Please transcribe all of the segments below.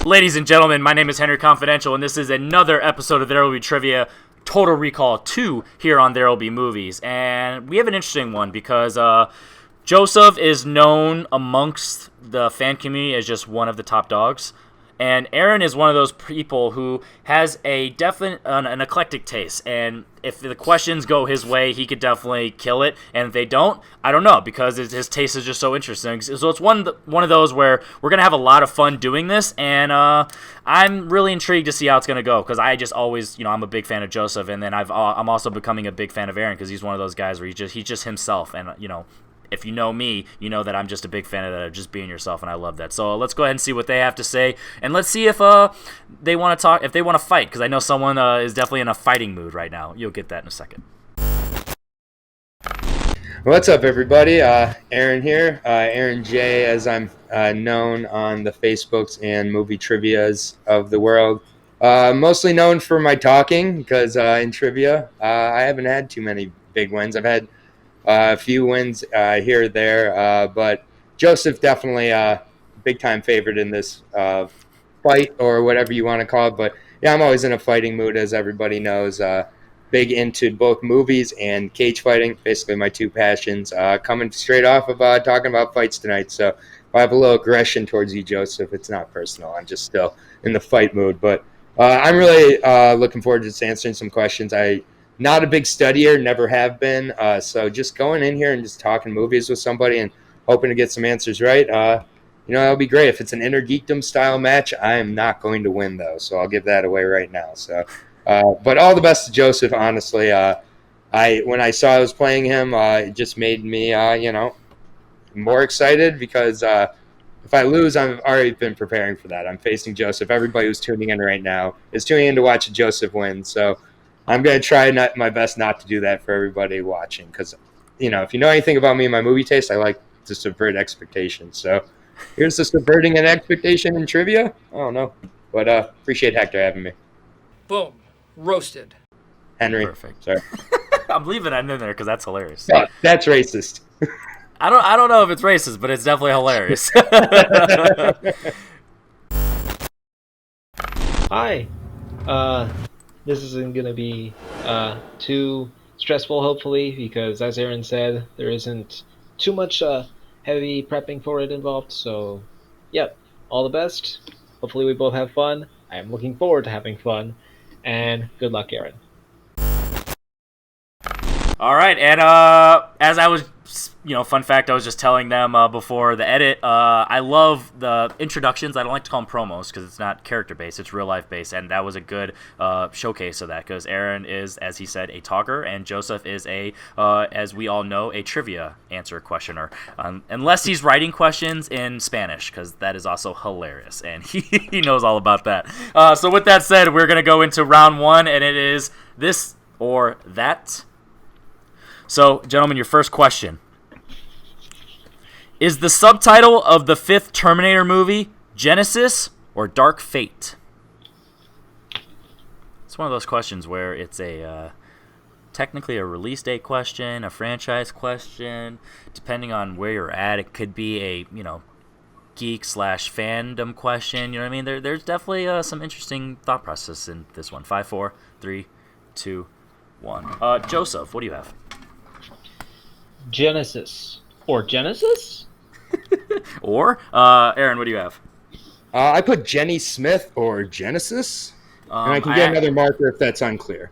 Ladies and gentlemen, my name is Henry Confidential, and this is another episode of There Will Be Trivia Total Recall 2 here on There Will Be Movies. And we have an interesting one because Joseph is known amongst the fan community as just one of the top dogs. And Aaron is one of those people who has a definite, an eclectic taste. And if the questions go his way, he could definitely kill it. And if they don't, I don't know, because his taste is just so interesting. So it's one of those where we're going to have a lot of fun doing this. And I'm really intrigued to see how it's going to go, because I just always, I'm a big fan of Joseph. And then I'm also becoming a big fan of Aaron, because he's one of those guys where he's just himself. And, if you know me, you know that I'm just a big fan of that, of just being yourself, and I love that. So let's go ahead and see what they have to say, and let's see if they want to talk, if they want to fight, because I know someone is definitely in a fighting mood right now. You'll get that in a second. What's up, everybody? Aaron here, Aaron J, as I'm known on the Facebooks and movie trivias of the world. Mostly known for my talking, because in trivia, I haven't had too many big wins. I've had a few wins here or there, but Joseph definitely a big-time favorite in this fight, or whatever you want to call it. But yeah, I'm always in a fighting mood, as everybody knows. Big into both movies and cage fighting, basically my two passions. Coming straight off of talking about fights tonight, so if I have a little aggression towards you, Joseph, it's not personal. I'm just still in the fight mood. But I'm really looking forward to just answering some questions. Not a big studier, never have been. So just going in here and just talking movies with somebody and hoping to get some answers right, that'll be great. If it's an Inner Geekdom style match, I am not going to win, though. So I'll give that away right now. So, but all the best to Joseph, honestly. When I saw I was playing him, it just made me, more excited, because if I lose, I've already been preparing for that. I'm facing Joseph. Everybody who's tuning in right now is tuning in to watch Joseph win. So I'm going to try my best not to do that for everybody watching, because, if you know anything about me and my movie taste, I like to subvert expectations. So here's the subverting an expectation in trivia. I don't know. But appreciate Hector having me. Boom. Roasted. Henry. Perfect. Sorry. I'm leaving that in there because that's hilarious. Oh, that's racist. I don't know if it's racist, but it's definitely hilarious. Hi. This isn't going to be too stressful, hopefully, because, as Aaron said, there isn't too much heavy prepping for it involved. So, yep, all the best. Hopefully we both have fun. I am looking forward to having fun. And good luck, Aaron. All right, and as I was, fun fact, I was just telling them before the edit, I love the introductions. I don't like to call them promos because it's not character-based, it's real-life-based, and that was a good showcase of that, because Aaron is, as he said, a talker, and Joseph is as we all know, a trivia answer questioner, unless he's writing questions in Spanish, because that is also hilarious, and he knows all about that. So with that said, we're going to go into round one, and it is this or that. So, gentlemen, your first question. Is the subtitle of the fifth Terminator movie Genesis or Dark Fate? It's one of those questions where it's technically a release date question, a franchise question. Depending on where you're at, it could be a, geek/fandom question. You know what I mean? There's definitely some interesting thought process in this one. 5, 4, 3, 2, 1. Joseph, what do you have? Genesis. Or Genesis? Or, Aaron, what do you have? I put Jenny Smith or Genesis, and I can get another marker if that's unclear.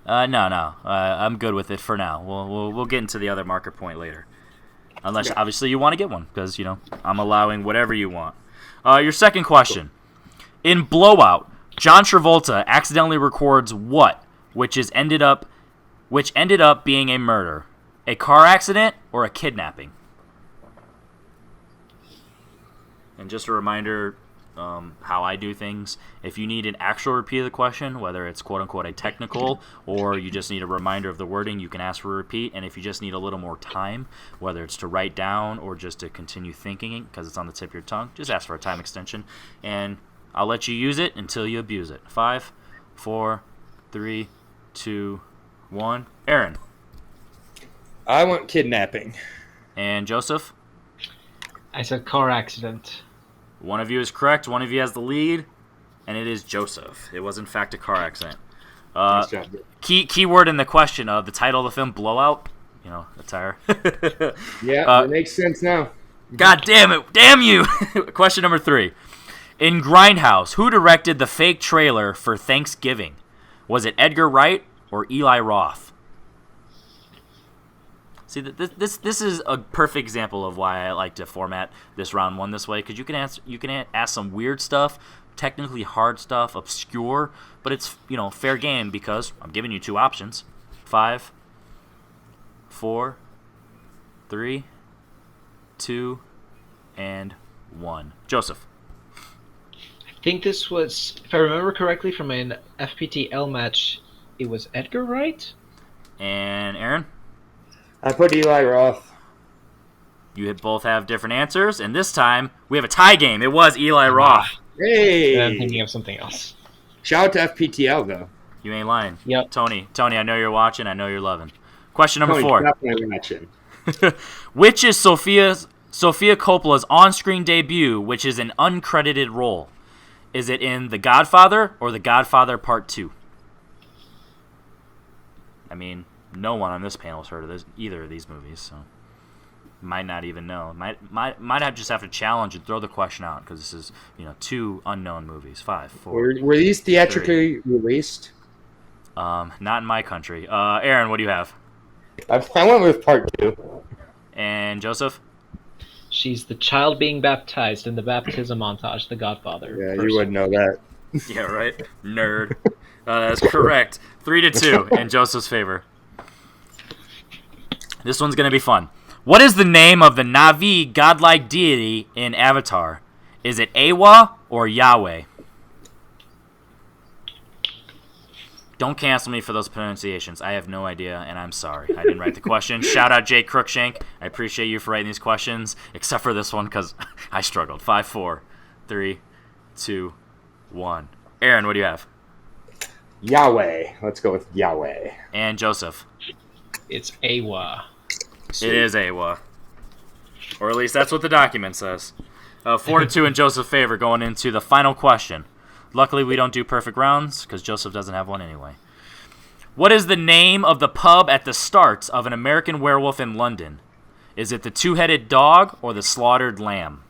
No. I'm good with it for now. We'll get into the other marker point later. Unless, obviously, you want to get one, because, I'm allowing whatever you want. Your second question. In Blowout, John Travolta accidentally records what, which ended up being a murder? A car accident or a kidnapping? And just a reminder, how I do things. If you need an actual repeat of the question, whether it's quote-unquote a technical or you just need a reminder of the wording, you can ask for a repeat. And if you just need a little more time, whether it's to write down or just to continue thinking it because it's on the tip of your tongue, just ask for a time extension. And I'll let you use it until you abuse it. 5, 4, 3, 2, 1. Aaron. I want kidnapping. And Joseph? I said car accident. One of you is correct. One of you has the lead. And it is Joseph. It was, in fact, a car accident. Nice job. Key word in the question, the title of the film, Blowout. You know, a tire. Yeah, it makes sense now. God damn it. Damn you. Question number 3. In Grindhouse, who directed the fake trailer for Thanksgiving? Was it Edgar Wright or Eli Roth? See, this is a perfect example of why I like to format this round 1 this way, because you can ask some weird stuff, technically hard stuff, obscure, but it's, you know, fair game because I'm giving you 2 options. 5, 4, 3, 2, and 1. Joseph. I think this was, if I remember correctly from an FPTL match, it was Edgar Wright? And Aaron? I put Eli Roth. You both have different answers, and this time we have a tie game. It was Eli Roth. Hey! And I'm thinking of something else. Shout out to FPTL, though. You ain't lying. Yep. Tony, I know you're watching. I know you're loving. Question number 4. Definitely watching. Which is Sofia Coppola's on-screen debut, which is an uncredited role? Is it in The Godfather or The Godfather Part 2? I mean, no one on this panel has heard of either of these movies, so might not even know. Might have just have to challenge and throw the question out because this is, you know, 2 unknown movies. 5, 4. Were these theatrically released? Not in my country. Aaron, what do you have? I went with Part 2. And Joseph? She's the child being baptized in the baptism montage, The Godfather. Yeah, you would know that. Yeah, right. Nerd. That's correct. 3-2 in Joseph's favor. This one's going to be fun. What is the name of the Na'vi godlike deity in Avatar? Is it Awa or Yahweh? Don't cancel me for those pronunciations. I have no idea, and I'm sorry. I didn't write the question. Shout out Jay Crookshank. I appreciate you for writing these questions, except for this one because I struggled. 5, 4, 3, 2, 1. Aaron, what do you have? Yahweh. Let's go with Yahweh. And Joseph? It's Awa. It is Awa. Or at least that's what the document says. 4-2 in Joseph's favor going into the final question. Luckily, we don't do perfect rounds because Joseph doesn't have one anyway. What is the name of the pub at the start of An American Werewolf in London? Is it the Two-Headed Dog or the Slaughtered Lamb?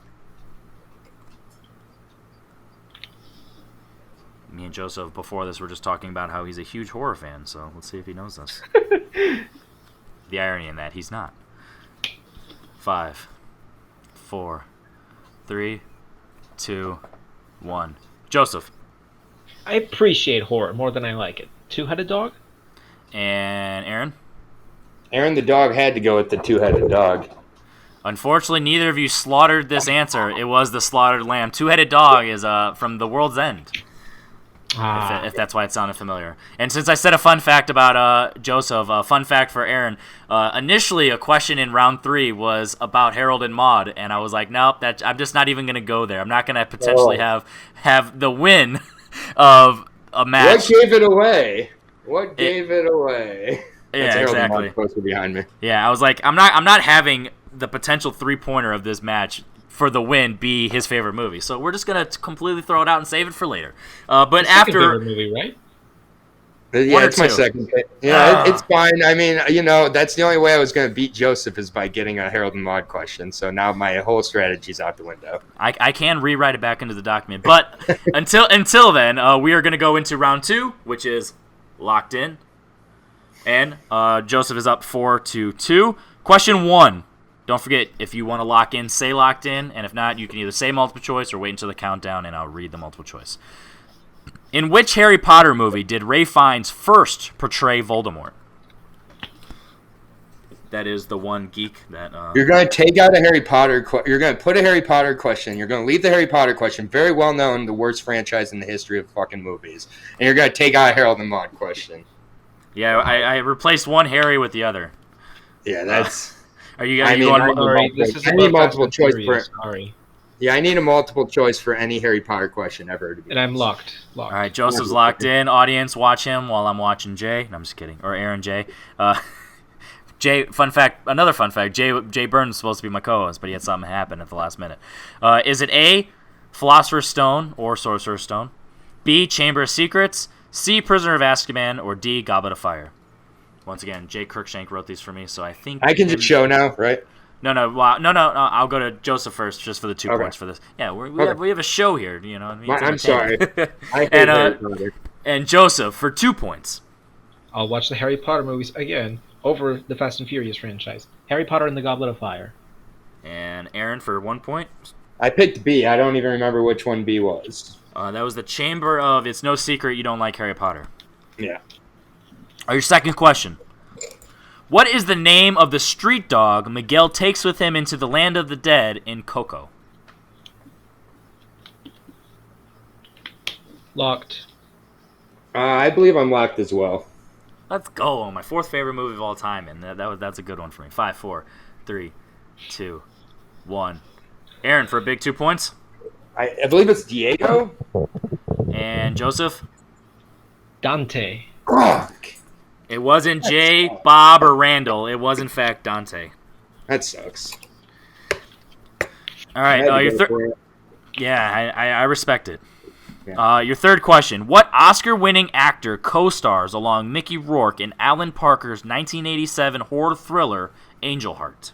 Me and Joseph, before this, were just talking about how he's a huge horror fan, so let's see if he knows this. The irony in that, he's not. 5, 4, 3, 2, 1. Joseph. I appreciate horror more than I like it. Two-Headed Dog? And Aaron? Aaron the dog had to go with the Two-Headed Dog. Unfortunately, neither of you slaughtered this answer. It was the Slaughtered Lamb. Two-Headed Dog is from The World's End. If that's why it sounded familiar. And since I said a fun fact about Joseph, a fun fact for Aaron, initially a question in round 3 was about Harold and Maude, and I was like, nope, I'm just not even going to go there. I'm not going to potentially have the win of a match. What gave it away? What gave it away? Yeah, That's Harold exactly. and Maude poster behind me. Yeah, I was like, I'm not having the potential 3-pointer of this match for the win be his favorite movie. So we're just going to completely throw it out and save it for later. But after favorite movie, right? Yeah, it's my second pick. Yeah, it's fine. I mean, you know, that's the only way I was going to beat Joseph is by getting a Harold and Maude question. So now my whole strategy's out the window. I can rewrite it back into the document. But until then, we are going to go into round 2, which is Locked In. And Joseph is up 4-2. Question 1. Don't forget, if you want to lock in, say locked in. And if not, you can either say multiple choice or wait until the countdown, and I'll read the multiple choice. In which Harry Potter movie did Ralph Fiennes first portray Voldemort? That is the one geek that... You're going to take out a Harry Potter... You're going to put a Harry Potter question. You're going to leave the Harry Potter question. Very well known, the worst franchise in the history of fucking movies. And you're going to take out a Harold and Maude question. Yeah, I replaced one Harry with the other. Yeah, that's... Are you guys going? I need multiple choice for. Sorry. Yeah, I need a multiple choice for any Harry Potter question ever. And I'm locked. All right, Joseph's locked in. Audience, watch him while I'm watching Jay. No, I'm just kidding. Or Aaron Jay. Jay. Another fun fact. Jay Burns was supposed to be my co-host, but he had something happen at the last minute. Is it A, Philosopher's Stone or Sorcerer's Stone? B. Chamber of Secrets, C. Prisoner of Azkaban, or D. Goblet of Fire? Once again, Jay Cruikshank wrote these for me, so I think I can just show now, right? No. I'll go to Joseph first, just for the 2 points for this. Yeah, we have a show here. You know, what I mean? I'm sorry. And Joseph for 2 points. I'll watch the Harry Potter movies again over the Fast and Furious franchise. Harry Potter and the Goblet of Fire. And Aaron for 1 point. I picked B. I don't even remember which one B was. That was the Chamber of It's No Secret You Don't Like Harry Potter. Yeah. Your second question. What is the name of the street dog Miguel takes with him into the land of the dead in Coco? Locked. I believe I'm locked as well. Let's go. My 4th favorite movie of all time, and that's a good one for me. 5, 4, 3, 2, 1. Aaron for a big 2 points. I believe it's Diego. And Joseph? Dante. Fuck. It wasn't Jay, Bob, or Randall. It was, in fact, Dante. That sucks. All right. Your third. Yeah, I respect it. Yeah. Your third question. What Oscar-winning actor co-stars along Mickey Rourke in Alan Parker's 1987 horror thriller, Angel Heart?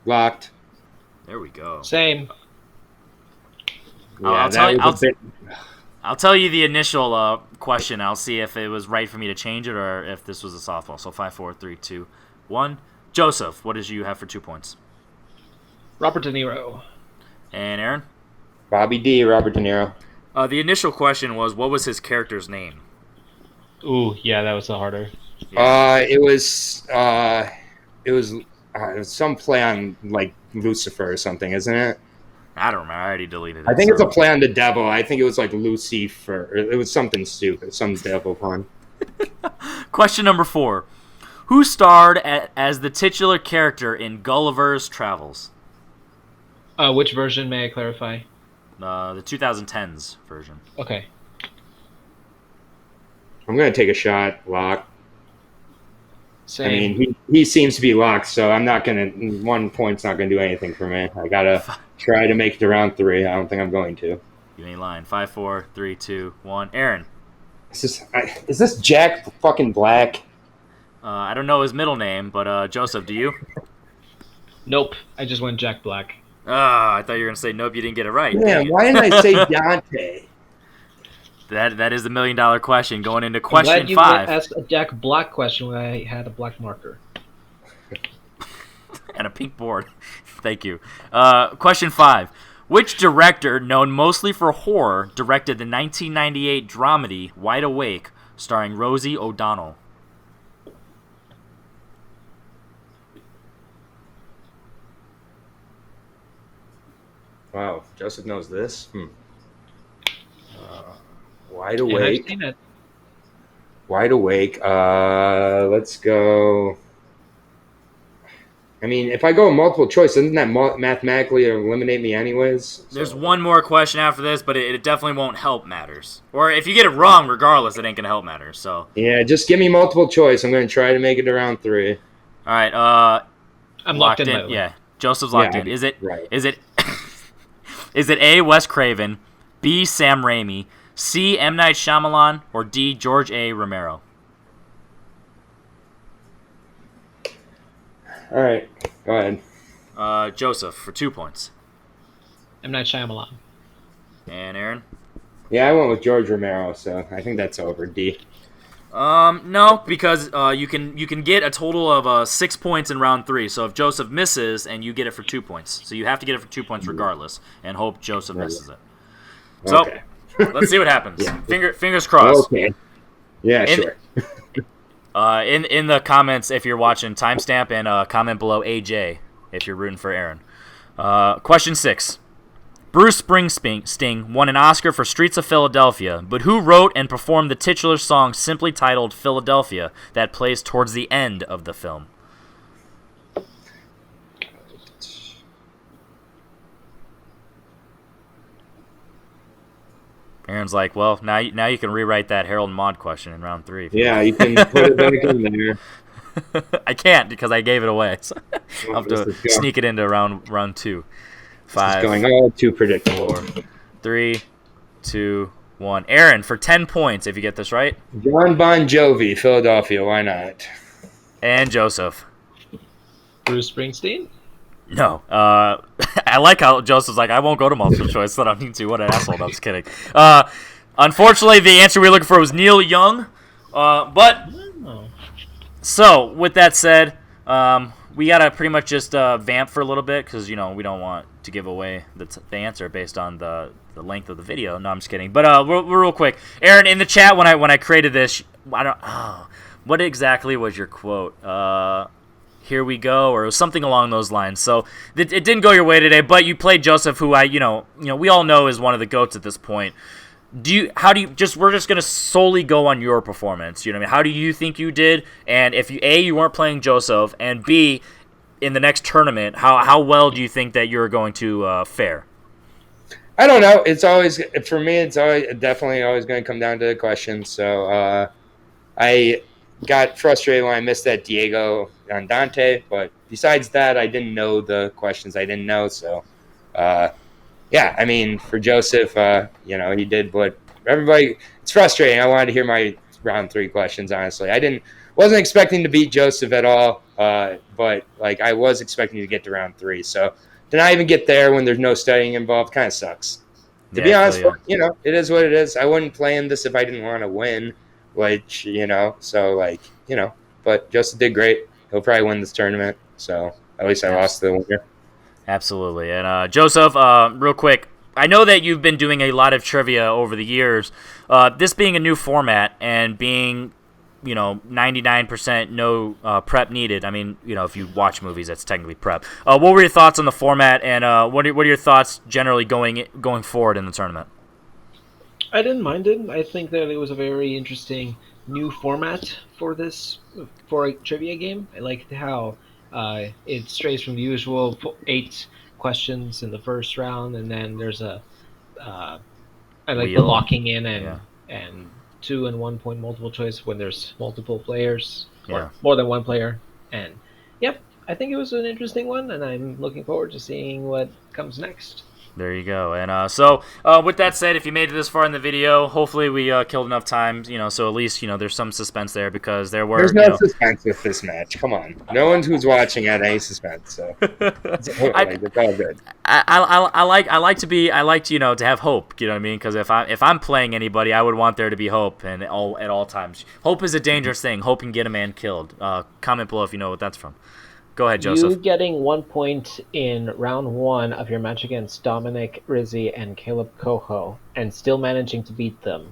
Locked. There we go. Same. I'll tell you the initial question. I'll see if it was right for me to change it or if this was a softball. So 5, 4, 3, 2, 1. Joseph, what did you have for 2 points? Robert De Niro. And Aaron? Bobby D. Robert De Niro. The initial question was, what was his character's name? Ooh, yeah, that was the harder. Yeah. It was some play on like Lucifer or something, isn't it? I don't remember. I already deleted it. I think it's a play on the devil. I think it was like Lucifer. Or it was something stupid, some devil pun. Question number 4. Who starred as the titular character in Gulliver's Travels? Which version, may I clarify? The 2010s version. Okay. I'm going to take a shot, lock. Same. I mean, he seems to be locked, so I'm not going to... 1 point's not going to do anything for me. I got to try to make it to round 3. I don't think I'm going to. You ain't lying. 5, 4, 3, 2, 1. Aaron. Is this Jack fucking Black? I don't know his middle name, but Joseph, do you? Nope. I just went Jack Black. I thought you were going to say nope, you didn't get it right. Yeah, why didn't I say Dante? That is the $1 million question. Going into question I'm glad 5. You asked a Jack Black question when I had a black marker. And a pink board. Thank you. Question 5. Which director, known mostly for horror, directed the 1998 dramedy Wide Awake, starring Rosie O'Donnell? Wow, Joseph knows this. Wide Awake. I've seen it. Wide Awake. Let's go. I mean, if I go multiple choice, doesn't that mathematically eliminate me anyways? So. There's one more question after this, but it definitely won't help matters. Or if you get it wrong, regardless, it ain't going to help matters. So yeah, just give me multiple choice. I'm going to try to make it to round 3. All right. I'm locked in. Yeah, Joseph's locked in. Is it? Right. Is it A, Wes Craven, B, Sam Raimi, C, M. Night Shyamalan, or D, George A. Romero? All right, go ahead. Joseph for 2 points. M. Night Shyamalan. And Aaron? Yeah, I went with George Romero, so I think that's over. D. No, because you can get a total of 6 points in round 3. So if Joseph misses, and you get it for 2 points, so you have to get it for 2 points regardless, and hope Joseph misses it. So Okay. let's see what happens. Yeah. Fingers crossed. Okay. Yeah, sure. In the comments, if you're watching, timestamp and comment below AJ if you're rooting for Aaron. Question 6. Bruce Springsteen won an Oscar for Streets of Philadelphia, but who wrote and performed the titular song simply titled Philadelphia that plays towards the end of the film? Aaron's like, well, now you can rewrite that Harold and Maude question in round 3. Yeah, you can put it back in there. I can't because I gave it away. So I'll have to sneak it into round 2. 5, It's going all too predictable. 4, 3, 2, 1. Aaron, for 10 points, if you get this right. John Bon Jovi, Philadelphia. Why not? And Joseph. Bruce Springsteen? No. I like how Joseph's like, I won't go to multiple choice, so I don't need to. What an asshole. No, I'm just kidding. Unfortunately, the answer we were looking for was Neil Young. So, with that said, we got to pretty much just vamp for a little bit because, we don't want to give away the answer based on the length of the video. No, I'm just kidding. But real quick, Aaron, in the chat when I created this, what exactly was your quote? Here we go, or it was something along those lines. So it didn't go your way today, but you played Joseph, who we all know is one of the GOATs at this point. We're just gonna solely go on your performance. You know what I mean? How do you think you did? And if you weren't playing Joseph, and B, in the next tournament, how well do you think that you're going to fare? I don't know. It's always, for me, it's definitely always going to come down to the questions. So I got frustrated when I missed that Diego Andante, but besides that, I didn't know the questions I didn't know. So, yeah, I mean, for Joseph, he did what everybody. It's frustrating. I wanted to hear my round 3 questions. Honestly, wasn't expecting to beat Joseph at all, but I was expecting to get to round 3. So to not even get there when there's no studying involved kind of sucks. To be honest, it is what it is. I wouldn't play in this if I didn't want to win, but Joseph did great. He'll probably win this tournament. So at least I lost to the winner. Absolutely. And Joseph, real quick, I know that you've been doing a lot of trivia over the years. This being a new format and being 99% no prep needed. I mean, if you watch movies, that's technically prep. What were your thoughts on the format, and what are your thoughts generally going forward in the tournament? I didn't mind it. I think that it was a very interesting new format for a trivia game. I liked how it strays from the usual 8 questions in the first round, and then there's I like the locking in and 2 and 1 point multiple choice when there's multiple players or more than one player. And I think it was an interesting one, and I'm looking forward to seeing what comes next. There you go. And so with that said, if you made it this far in the video, hopefully we killed enough time, so at least, there's some suspense there because there's no suspense with this match. Come on. No one who's watching had any suspense, so it's all good. I like to have hope, you know what I mean? Because if I'm playing anybody, I would want there to be hope and at all times. Hope is a dangerous thing. Hope can get a man killed. Comment below if you know what that's from. Go ahead, Joseph. You getting 1 point in round 1 of your match against Dominic Rizzi and Caleb Coho and still managing to beat them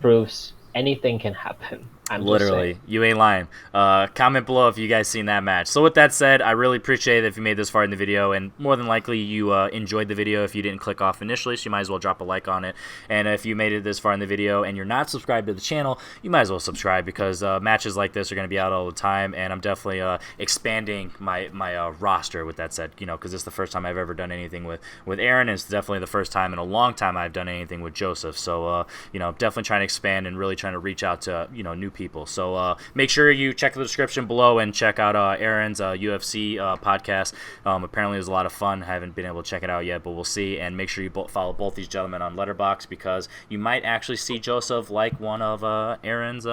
proves anything can happen. Literally, you ain't lying. Comment below if you guys seen that match. So with that said, I really appreciate it if you made this far in the video, and more than likely you enjoyed the video if you didn't click off initially, so you might as well drop a like on it. And if you made it this far in the video and you're not subscribed to the channel, you might as well subscribe because matches like this are going to be out all the time, and I'm definitely expanding my roster with that said, because it's the first time I've ever done anything with Aaron, and it's definitely the first time in a long time I've done anything with Joseph. So, definitely trying to expand and really trying to reach out to, new people. So make sure you check the description below and check out Aaron's UFC podcast. Apparently it was a lot of fun. I haven't been able to check it out yet, but we'll see. And make sure you follow both these gentlemen on Letterboxd because you might actually see Joseph like one of Aaron's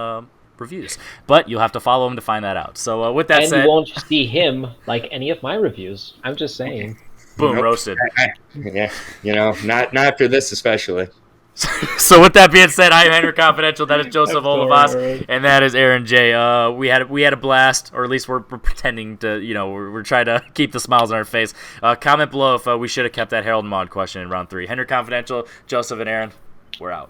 reviews. But you'll have to follow him to find that out. So with that said... And you won't see him like any of my reviews. I'm just saying. Boom, roasted. Yeah, not after this especially. So with that being said, I am Henry Confidential. That is Joseph Olivas, and that is Aaron J. We had a blast, or at least we're pretending to, we're trying to keep the smiles on our face. Comment below if we should have kept that Harold Maude question in round 3. Henry Confidential, Joseph, and Aaron, we're out.